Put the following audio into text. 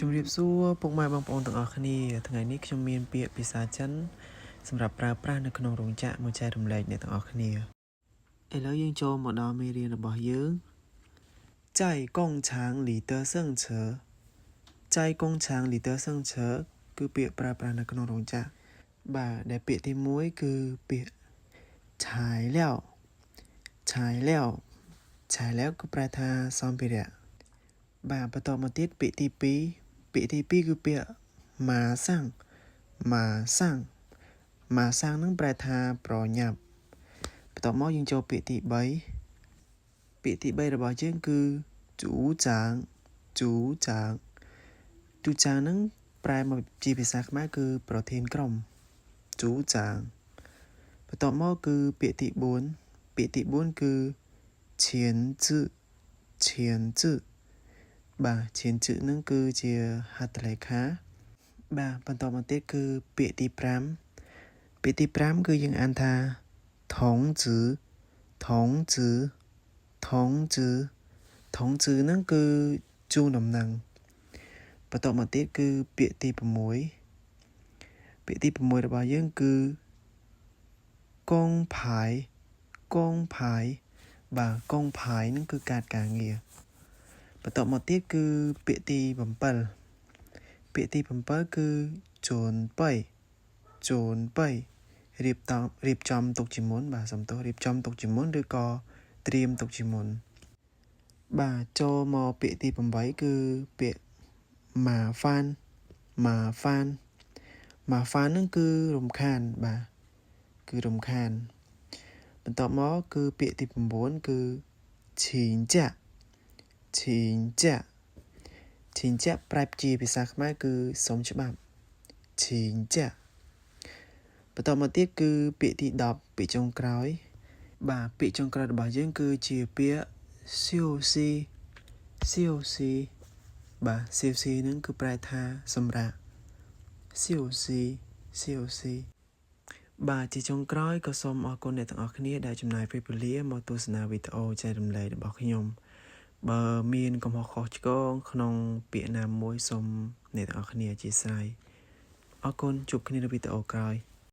ជំរាបសួរពុកម៉ែបងប្អូនទាំងអស់គ្នាថ្ងៃនេះខ្ញុំមានពាក្យភាសាចិនសម្រាប់ប្រើប្រាស់នៅក្នុងរោងចក្រមួយចែករំលែកអ្នកទាំងអស់គ្នាឥឡូវយើងចូលមកដល់មេរៀនរបស់យើង在工厂里的生车在工厂里的生车គឺពាក្យប្រើប្រាស់នៅក្នុងរោងចក្របាទដែលពាក្យទី1គឺពាក្យ材料材料材料គឺប្រែថាសម្ភារៈបាទបន្តមកទៀតពាក្យទី2ពាក្យទី2គឺពាក្យម៉ាសាំងម៉ាសាំងម៉ាសាំងនឹងប្រែថាប្រញាប់បន្តមកយើងចូលពាក្យទី3ពាក្យទី3របស់យើងគឺជូចាងជូចាងជូចាងនឹងប្រែមកជាភាសាខ្មែរគឺប្រធានក្រុមជូចាងបន្តមកគឺពាក្យទី4ពាក្យទី4គឺឈៀនជឺឈៀនជឺបាទឈៀនជឺនឹងគឺជាហត្ថលេខាបាទបន្តមកទៀតគឺពាក្យទី5ពាក្យទី5គឺយើងអានថាថងជឺថងជឺថងជឺថងជឺនឹងគឺជូនដំណឹងបន្តមកទៀតគឺពាក្យទី6ពាក្យទី6របស់យើងគឺកងផាយកងផាយបាទកងផាយនឹងគឺការងារបន្តមកទៀតគឺពាក្យទី7ពាក្យទី7គឺជូនបៃជូនបៃរៀបចំទុកជាមុនបាទសំទោសរៀបចំទុកជាមុនឬក៏ត្រៀមទុកជាមុនបាទចូលមកពាក្យទី8គឺពាក្យម៉ាហ្វានម៉ាហ្វានម៉ាហ្វាននឹងគឺរំខានបាទគឺរំខានបន្តមកគឺពាក្យទី9គឺឈីងចាក់ឈីងចាក់ឈីងចាក់ប្រែជាភាសាខ្មែរគឺសុំច្បាប់ឈីងចាក់បន្តមកទៀតគឺពាក្យទី10ពាក្យចុងក្រោយបាទពាក្យចុងក្រោយរបស់យើងគឺជាពាក្យសៀវស៊ីសៀវស៊ីបាទសៀវស៊ីនឹងគឺប្រែថាសម្រាប់សៀវស៊ីសៀវស៊ីបាទជាចុងក្រោយក៏សូមអរគុណអ្នកទាំងអស់គ្នាដែលចំណាយពេលវេលាមកទស្សនាវីដេអូចែករំលែករបស់ខ្ញុំបើមានកំហុសខុសឆ្គងក្នុងពាក្យណាមួយសូមអ្នកទាំងអស់គ្នាអធិស្ឋានអរគុណជួបគ្នានៅវីដេអូក្រោយ